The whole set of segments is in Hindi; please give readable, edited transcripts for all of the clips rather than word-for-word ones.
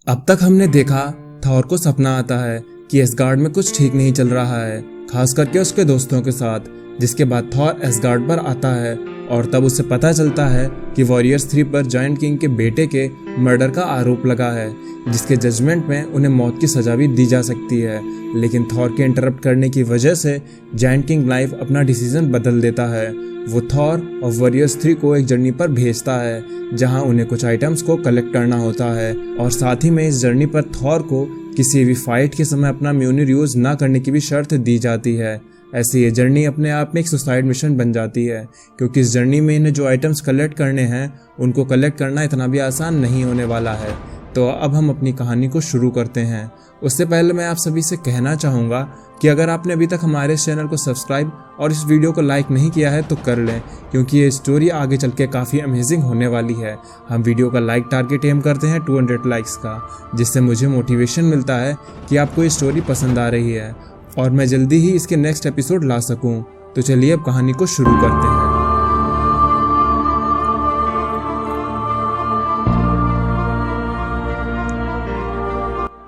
अब तक हमने देखा थॉर को सपना आता है कि एसगार्ड में कुछ ठीक नहीं चल रहा है, खास करके उसके दोस्तों के साथ। जिसके बाद थॉर एसगार्ड पर आता है और तब उसे पता चलता है कि वॉरियर्स 3 पर जायंट किंग के बेटे के मर्डर का आरोप लगा है, जिसके जजमेंट में उन्हें मौत की सजा भी दी जा सकती है। लेकिन थॉर के इंटरप्ट करने की वजह से जायंट किंग लाइफ अपना डिसीजन बदल देता है। वो थॉर और वॉरियर्स 3 को एक जर्नी पर भेजता है जहां उन्हें कुछ आइटम्स को कलेक्ट करना होता है, और साथ ही में इस जर्नी पर थॉर को किसी भी फाइट के समय अपना म्योनिर यूज ना करने की भी शर्त दी जाती है। ऐसे ये जर्नी अपने आप में एक सुसाइड मिशन बन जाती है, क्योंकि इस जर्नी में इन्हें जो आइटम्स कलेक्ट करने हैं उनको कलेक्ट करना इतना भी आसान नहीं होने वाला है। तो अब हम अपनी कहानी को शुरू करते हैं। उससे पहले मैं आप सभी से कहना चाहूँगा कि अगर आपने अभी तक हमारे इस चैनल को सब्सक्राइब और इस वीडियो को लाइक नहीं किया है तो कर लें, क्योंकि ये स्टोरी आगे चल के काफ़ी अमेजिंग होने वाली है। हम वीडियो का लाइक टारगेट एम करते हैं 200 लाइक्स का, जिससे मुझे मोटिवेशन मिलता है कि आपको ये स्टोरी पसंद आ रही है और मैं जल्दी ही इसके नेक्स्ट एपिसोड ला सकूं। तो चलिए अब कहानी को शुरू करते हैं।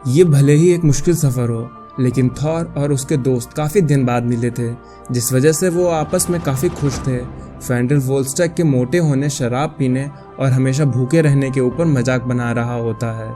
ये भले ही एक मुश्किल सफ़र हो, लेकिन थॉर और उसके दोस्त काफ़ी दिन बाद मिले थे, जिस वजह से वो आपस में काफ़ी खुश थे। फैंडल वोल्स्टैक के मोटे होने, शराब पीने और हमेशा भूखे रहने के ऊपर मजाक बना रहा होता है।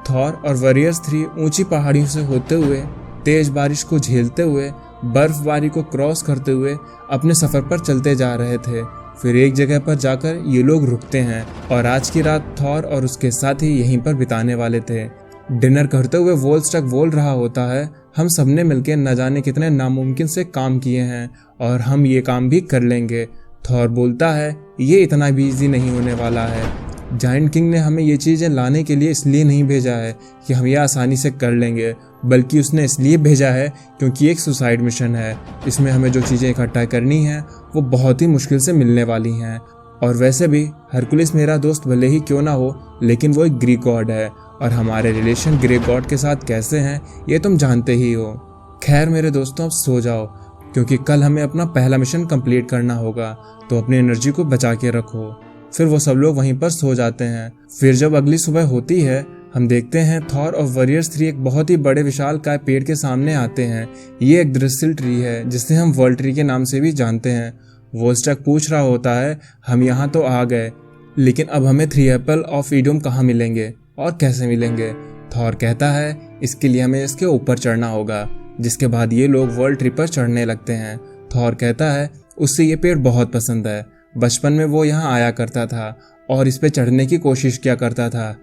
थॉर और वॉरियर्स 3 ऊंची पहाड़ियों से होते हुए, तेज बारिश को झेलते हुए, बर्फबारी को क्रॉस करते हुए अपने सफ़र पर चलते जा रहे थे। फिर एक जगह पर जाकर ये लोग रुकते हैं और आज की रात थॉर और उसके साथी यहीं पर बिताने वाले थे। डिनर करते हुए वोल्स्टैक बोल रहा होता है, हम सबने मिलकर न जाने कितने नामुमकिन से काम किए हैं और हम ये काम भी कर लेंगे। थॉर बोलता है, ये इतना भी ईजी नहीं होने वाला है। जायंट किंग ने हमें ये चीज़ें लाने के लिए इसलिए नहीं भेजा है कि हम ये आसानी से कर लेंगे, बल्कि उसने इसलिए भेजा है क्योंकि एक सुसाइड मिशन है। इसमें हमें जो चीज़ें इकट्ठा करनी हैं वो बहुत ही मुश्किल से मिलने वाली हैं। और वैसे भी हरकुलिस मेरा दोस्त भले ही क्यों ना हो, लेकिन वो एक ग्रीक गॉड है और हमारे रिलेशन ग्रीक गॉड के साथ कैसे हैं ये तुम जानते ही हो। खैर मेरे दोस्तों, अब सो जाओ, क्योंकि कल हमें अपना पहला मिशन कंप्लीट करना होगा, तो अपनी एनर्जी को बचा के रखो। फिर वो सब लोग वहीं पर सो जाते हैं। फिर जब अगली सुबह होती है, हम देखते हैं थॉर और वॉरियर्स 3 एक बहुत ही बड़े विशालकाय पेड़ के सामने आते हैं। ये एक द्रिसिल ट्री है, जिसे हम वर्ल्ड ट्री के नाम से भी जानते हैं। वोल्स्टैक पूछ रहा होता है, हम यहाँ तो आ गए, लेकिन अब हमें 3 एप्पल ऑफ ईडम कहाँ मिलेंगे और कैसे मिलेंगे? थॉर कहता है, इसके लिए हमें इसके ऊपर चढ़ना होगा। जिसके बाद ये लोग वर्ल्ड ट्री पर चढ़ने लगते हैं। थॉर कहता है, उससे ये पेड़ बहुत पसंद है। बचपन में वो यहाँ आया करता था और इस पे चढ़ने की कोशिश किया करता था।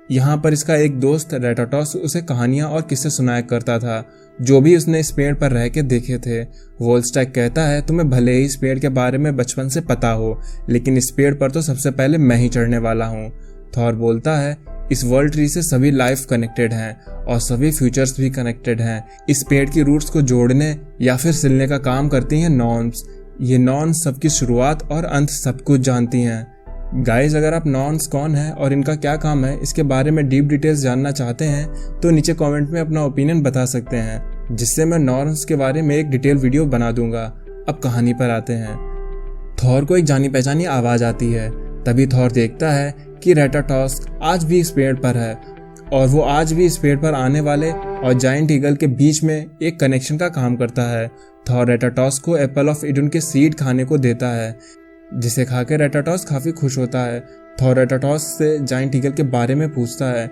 यहाँ पर इसका एक दोस्त रेटाटॉस उसे कहानियाँ और किस्से सुनाया करता था, जो भी उसने इस पेड़ पर रह के देखे थे। वोल्स्टैक कहता है, तुम्हें भले ही इस पेड़ के बारे में बचपन से पता हो, लेकिन इस पेड़ पर तो सबसे पहले मैं ही चढ़ने वाला हूँ। थॉर बोलता है, इस वर्ल्ड ट्री से सभी लाइफ कनेक्टेड हैं और सभी फ्यूचर्स भी कनेक्टेड हैं। इस पेड़ की रूट्स को जोड़ने या फिर सिलने का काम करती हैं नॉर्म्स। ये नॉर्म्स सबकी शुरुआत और अंत सब कुछ जानती हैं। गाइज, अगर आप नॉर्म्स कौन है और इनका क्या काम है इसके बारे में डीप डिटेल्स जानना चाहते हैं तो नीचे कमेंट में अपना ओपिनियन बता सकते हैं, जिससे मैं नॉर्म्स के बारे में एक डिटेल वीडियो बना दूंगा। अब कहानी पर आते हैं। थॉर को एक जानी पहचानी आवाज आती है। तभी थॉर देखता है कि रेटाटॉस आज भी इस पेड़ पर है और वो आज भी इस पेड़ पर आने वाले और जायंट ईगल के बीच में एक कनेक्शन का काम करता है। थॉर रेटाटॉस को एप्पल ऑफ ईडन के सीड खाने को देता है, जिसे खाकर रेटाटॉस काफी खुश होता है। थॉर रेटाटॉस से जायंट ईगल के बारे में पूछता है।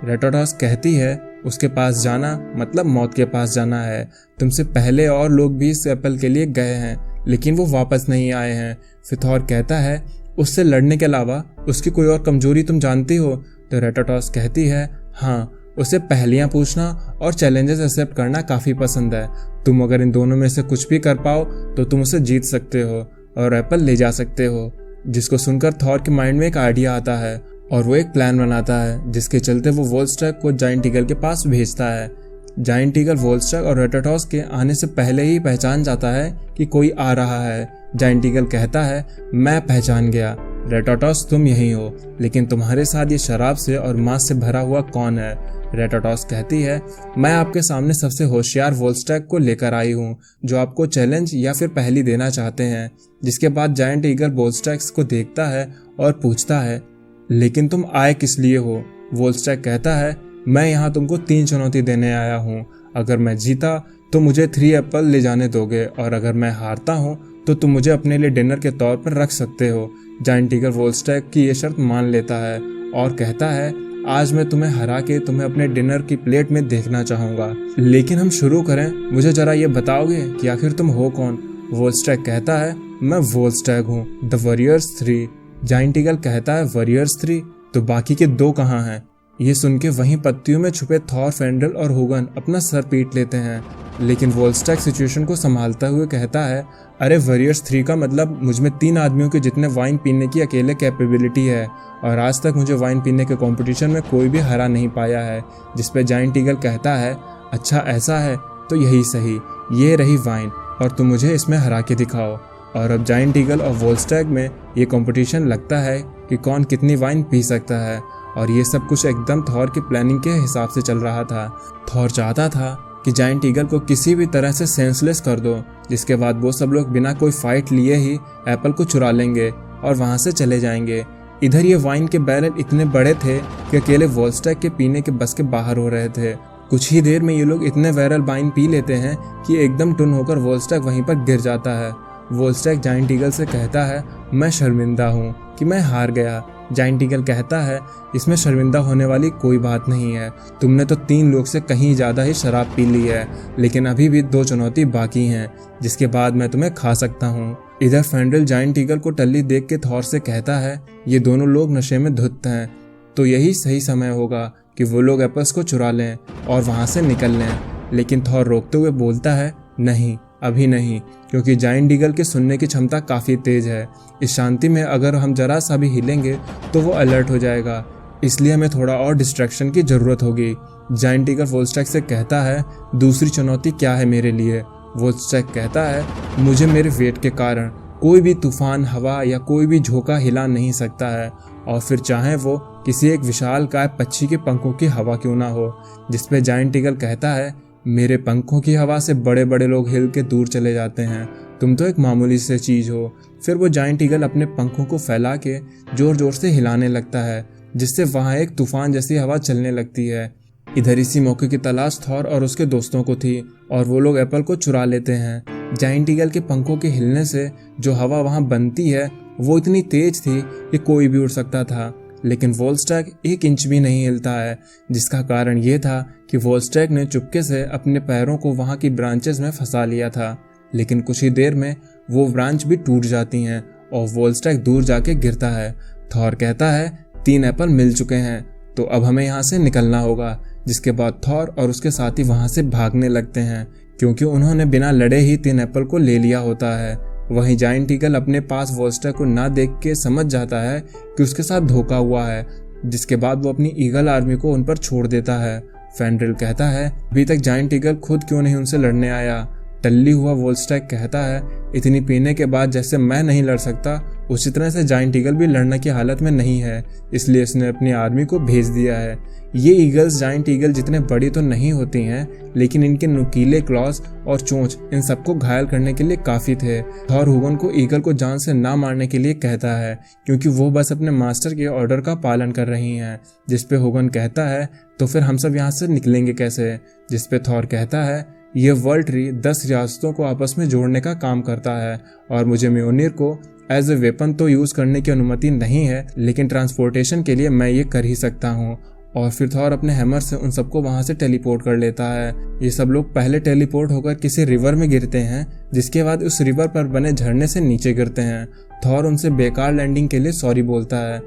रेटाटॉस कहती है, उसके पास जाना मतलब मौत के पास जाना है। तुमसे पहले और लोग भी इस एप्पल के लिए गए हैं, लेकिन वो वापस नहीं आए हैं। फिर थॉर कहता है, उससे लड़ने के अलावा उसकी कोई और कमजोरी तुम जानती हो? तो रेटाटॉस कहती है, हाँ, उसे पहेलियां पूछना और चैलेंजेस एक्सेप्ट करना काफ़ी पसंद है। तुम अगर इन दोनों में से कुछ भी कर पाओ तो तुम उसे जीत सकते हो और एप्पल ले जा सकते हो। जिसको सुनकर थॉर के माइंड में एक आइडिया आता है और वो एक प्लान बनाता है, जिसके चलते वो वोल्स्टैक को जायंट ईगल के पास भेजता है। जायंट ईगल वोल्स्टैक और रेटाटॉस के आने से पहले ही पहचान जाता है कि कोई आ रहा है। जायंट ईगल कहता है, मैं पहचान गया, रेटाटॉस तुम यही हो, लेकिन तुम्हारे साथ ये शराब से और मांस से भरा हुआ कौन है? रेटाटॉस कहती है, मैं आपके सामने सबसे होशियार वोल्स्टैक को लेकर आई हूँ, जो आपको चैलेंज या फिर पहेली देना चाहते हैं। जिसके बाद जायंट ईगल वोल्स्टैक को देखता है और पूछता है, लेकिन तुम आए किस लिए हो? वोल्स्टैक कहता है, मैं यहाँ तुमको 3 चुनौती देने आया हूँ। अगर मैं जीता तो मुझे 3 एप्पल ले जाने दोगे, और अगर मैं हारता हूँ तो तुम मुझे अपने लिए डिनर के तौर पर रख सकते हो। जायंट ईगल वोल्स्टैग की ये शर्त मान लेता है और कहता है, आज मैं तुम्हें हरा के तुम्हें अपने डिनर की प्लेट में देखना चाहूँगा। लेकिन हम शुरू करें, मुझे जरा ये बताओगे कि आखिर तुम हो कौन? वोल्स्टैग कहता है, मैं वोल्स्टैग हूँ, द वॉरियर्स 3। जायंट ईगल कहता है, वॉरियर्स 3? तो बाकी के 2 कहाँ हैं? ये सुन के वहीं पत्तियों में छुपे थॉर, फेंड्रिल और हुगन अपना सर पीट लेते हैं। लेकिन वोल्स्टैग सिचुएशन को संभालता हुए कहता है, अरे वॉरियर्स 3 का मतलब मुझ में 3 आदमियों के जितने वाइन पीने की अकेले कैपेबिलिटी है, और आज तक मुझे वाइन पीने के कंपटीशन में कोई भी हरा नहीं पाया है। जिस पे जायंट ईगल कहता है, अच्छा ऐसा है तो यही सही, ये रही वाइन और तुम मुझे इसमें हरा के दिखाओ। और अब जायंट ईगल और वोल्स्टैग में ये कंपटीशन लगता है कि कौन कितनी वाइन पी सकता है। और ये सब कुछ एकदम थॉर की प्लानिंग के हिसाब से चल रहा था। थॉर चाहता था कि जायंट ईगल को किसी भी तरह से सेंसलेस कर दो, जिसके बाद वो सब लोग बिना कोई फाइट लिए ही एप्पल को चुरा लेंगे और वहाँ से चले जाएंगे। इधर ये वाइन के बैरल इतने बड़े थे कि अकेले वोल्स्टैग के पीने के बस के बाहर हो रहे थे। कुछ ही देर में ये लोग इतने बैरल वाइन पी लेते हैं कि एकदम टुन होकर वोल्स्टैग वहीं पर गिर जाता है। वोल्स्टैग जायंट ईगल से कहता है, मैं शर्मिंदा हूँ कि मैं हार गया। जायंट ईगल कहता है, इसमें शर्मिंदा होने वाली कोई बात नहीं है, तुमने तो 3 लोग से कहीं ज़्यादा ही शराब पी ली है, लेकिन अभी भी 2 चुनौती बाकी हैं, जिसके बाद मैं तुम्हें खा सकता हूँ। इधर फेंड्रिल जायंट ईगल को टल्ली देख के थॉर से कहता है, ये दोनों लोग नशे में धुत हैं, तो यही सही समय होगा कि वो लोग एप्पल्स को चुरा लें और वहाँ से निकल लें। लेकिन थॉर रोकते हुए बोलता है, नहीं, अभी नहीं, क्योंकि जायंट ईगल के सुनने की क्षमता काफ़ी तेज़ है। इस शांति में अगर हम जरा सा भी हिलेंगे तो वो अलर्ट हो जाएगा, इसलिए हमें थोड़ा और डिस्ट्रैक्शन की ज़रूरत होगी। जायंट ईगल वोल्स्टैग से कहता है, दूसरी चुनौती क्या है मेरे लिए? वोल्स्टैग कहता है, मुझे मेरे वेट के कारण कोई भी तूफान, हवा या कोई भी झोंका हिला नहीं सकता है, और फिर चाहे वो किसी एक विशालकाय पक्षी के पंखों की हवा क्यों ना हो। जिसपे जायंट ईगल कहता है, मेरे पंखों की हवा से बड़े बड़े लोग हिल के दूर चले जाते हैं, तुम तो एक मामूली से चीज़ हो। फिर वो जायंट ईगल अपने पंखों को फैला के जोर जोर से हिलाने लगता है, जिससे वहाँ एक तूफान जैसी हवा चलने लगती है। इधर इसी मौके की तलाश थॉर और उसके दोस्तों को थी, और वो लोग एप्पल को चुरा लेते हैं। जायंट ईगल के पंखों के हिलने से जो हवा वहाँ बनती है वो इतनी तेज थी कि कोई भी उड़ सकता था, लेकिन वोल्स्टैग 1 इंच भी नहीं हिलता है, जिसका कारण ये था कि वोल्स्टैग ने चुपके से अपने पैरों को वहाँ की ब्रांचेस में फंसा लिया था। लेकिन कुछ ही देर में वो ब्रांच भी टूट जाती हैं और वोल्स्टैग दूर जाके गिरता है। थॉर कहता है, 3 एप्पल मिल चुके हैं, तो अब हमें यहाँ से निकलना होगा। जिसके बाद थॉर और उसके साथी वहाँ से भागने लगते हैं, क्योंकि उन्होंने बिना लड़े ही 3 एप्पल को ले लिया होता है। वहीं जायंट ईगल अपने पास वोल्स्टैग को ना देख के समझ जाता है कि उसके साथ धोखा हुआ है, जिसके बाद वो अपनी ईगल आर्मी को उन पर छोड़ देता है। फेंड्रिल कहता है, अभी तक जायंट ईगल खुद क्यों नहीं उनसे लड़ने आया? टल्ली हुआ वोल्स्टैग कहता है, इतनी पीने के बाद जैसे मैं नहीं लड़ सकता, उसी तरह से जायंट ईगल भी लड़ने की हालत में नहीं है, इसलिए इसने अपनी आर्मी को भेज दिया है। ये ईगल्स जायंट ईगल जितने बड़ी तो नहीं होती हैं, लेकिन इनके नुकीले क्लॉज और चोंच इन सबको घायल करने के लिए काफ़ी थे। थॉर हुगन को ईगल को जान से ना मारने के लिए कहता है, क्योंकि वो बस अपने मास्टर के ऑर्डर का पालन कर रही हैं। जिसपे हुगन कहता है, तो फिर हम सब यहाँ से निकलेंगे कैसे? जिसपे थॉर कहता है, यह वर्ल्ड ट्री 10 रियासतों को आपस में जोड़ने का काम करता है, और मुझे म्योनिर को एज ए वेपन तो यूज़ करने की अनुमति नहीं है, लेकिन ट्रांसपोर्टेशन के लिए मैं ये कर ही सकता हूँ। और फिर थॉर अपने हैमर से उन सबको वहाँ से टेलीपोर्ट कर लेता है। ये सब लोग पहले टेलीपोर्ट होकर किसी रिवर में गिरते हैं, जिसके बाद उस रिवर पर बने झरने से नीचे गिरते हैं। थॉर उनसे बेकार लैंडिंग के लिए सॉरी बोलता है।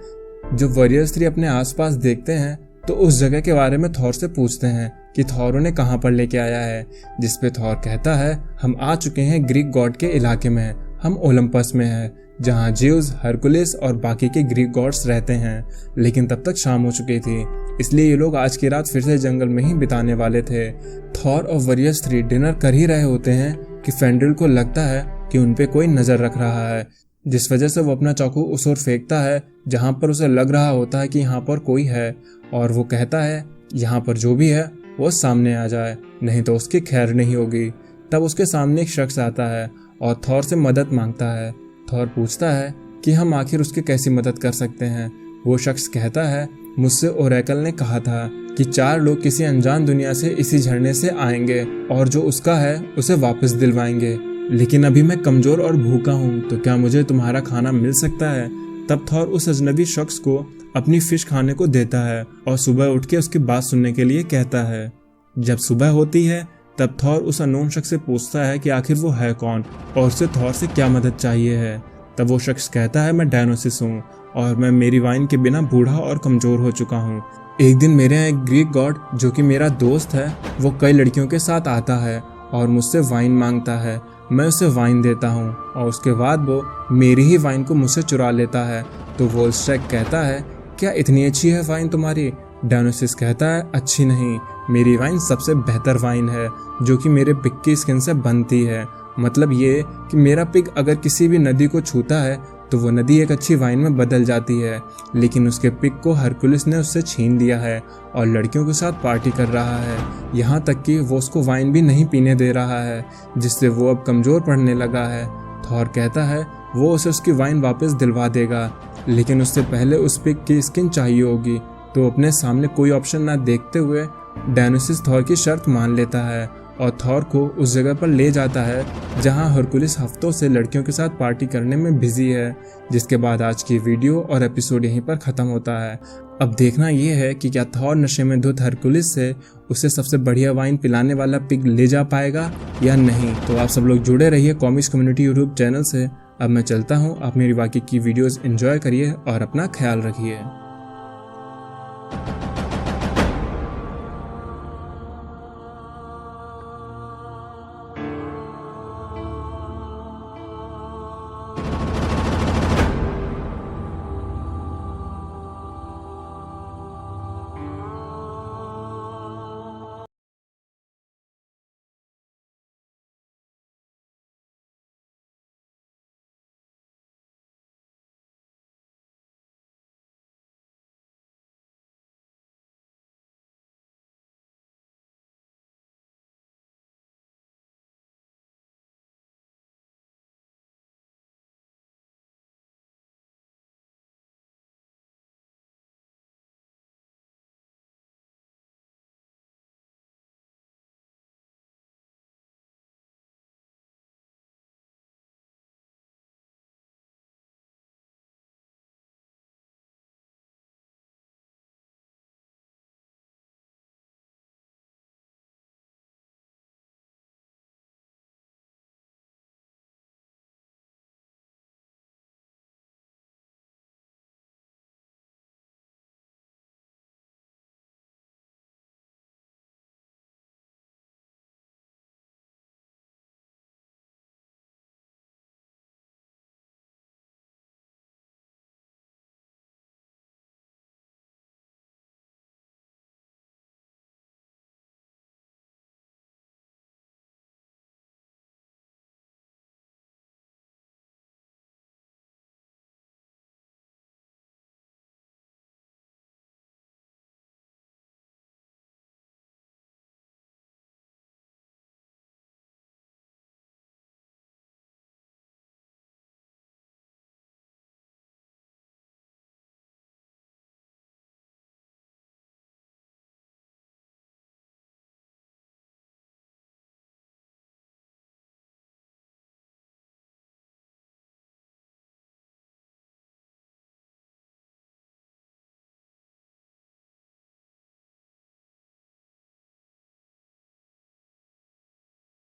जब वॉरियर्स 3 अपने आसपास देखते हैं तो उस जगह के बारे में थॉर से पूछते हैं कि थॉर उन्हें कहाँ पर लेके आया है। जिसपे थॉर कहता है, हम आ चुके हैं ग्रीक गॉड के इलाके में, हम ओलंपस में हैं, जहाँ ज्यूस, हरकुलिस और बाकी के ग्रीक गॉड्स रहते हैं। लेकिन तब तक शाम हो चुकी थी, इसलिए ये लोग आज की रात फिर से जंगल में ही बिताने वाले थे। थॉर और वॉरियर्स 3 डिनर कर ही रहे होते हैं कि फेंड्रिल को लगता है कि उन पे कोई नजर रख रहा है, जिस वजह से वो अपना चाकू उस ओर फेंकता है जहाँ पर उसे लग रहा होता है कि यहाँ पर कोई है, और वो कहता है, यहाँ पर जो भी है वो सामने आ जाए, नहीं तो उसकी खैर नहीं होगी। तब उसके सामने एक शख्स आता है और थॉर से मदद मांगता है। थॉर पूछता है कि हम आखिर उसकी कैसी मदद कर सकते हैं। वो शख्स कहता है, मुझसे ओरेकल ने कहा था कि 4 लोग किसी अनजान दुनिया से इसी झरने से आएंगे और जो उसका है उसे वापस दिलवाएंगे, लेकिन अभी मैं कमजोर और भूखा हूँ, तो क्या मुझे तुम्हारा खाना मिल सकता है? तब थॉर उस अजनबी शख्स को अपनी फिश खाने को देता है और सुबह उठ के उसकी बात सुनने के लिए कहता है। जब सुबह होती है तब थॉर उस अननोन शख्स से पूछता है कि आखिर वो है कौन और उसे थॉर से क्या मदद चाहिए है। तब वो शख्स कहता है, मैं डायनोसिस हूँ और मैं मेरी वाइन के बिना बूढ़ा और कमजोर हो चुका हूँ। एक दिन मेरे यहाँ एक ग्रीक गॉड जो कि मेरा दोस्त है, वो कई लड़कियों के साथ आता है और मुझसे वाइन मांगता है। मैं उसे वाइन देता हूँ और उसके बाद वो मेरी ही वाइन को मुझसे चुरा लेता है। तो वोल्स्टैक कहता है, क्या इतनी अच्छी है वाइन तुम्हारी? डायनोसिस कहता है, अच्छी नहीं, मेरी वाइन सबसे बेहतर वाइन है जो कि मेरे पिग की स्किन से बनती है। मतलब ये कि मेरा पिग अगर किसी भी नदी को छूता है तो वो नदी एक अच्छी वाइन में बदल जाती है, लेकिन उसके पिग को हरकुलिस ने उससे छीन लिया है और लड़कियों के साथ पार्टी कर रहा है। यहाँ तक कि वो उसको वाइन भी नहीं पीने दे रहा है, जिससे वो अब कमज़ोर पड़ने लगा है। थॉर कहता है वो उसे उसकी वाइन वापस दिलवा देगा, लेकिन उससे पहले उस पिग की स्किन चाहिए होगी। तो अपने सामने कोई ऑप्शन ना देखते हुए डायनोसिस थॉर की शर्त मान लेता है और थॉर को उस जगह पर ले जाता है जहां हरकुलिस हफ्तों से लड़कियों के साथ पार्टी करने में बिजी है। जिसके बाद आज की वीडियो और एपिसोड यहीं पर ख़त्म होता है। अब देखना ये है कि क्या थॉर नशे में धुत हरकुलिस से उसे सबसे बढ़िया वाइन पिलाने वाला पिग ले जा पाएगा या नहीं। तो आप सब लोग जुड़े रहिए कॉमिक्स कम्युनिटी यूट्यूब चैनल से। अब मैं चलता हूँ, आप मेरी बाकी की वीडियोज़ एंजॉय करिए और अपना ख्याल रखिए।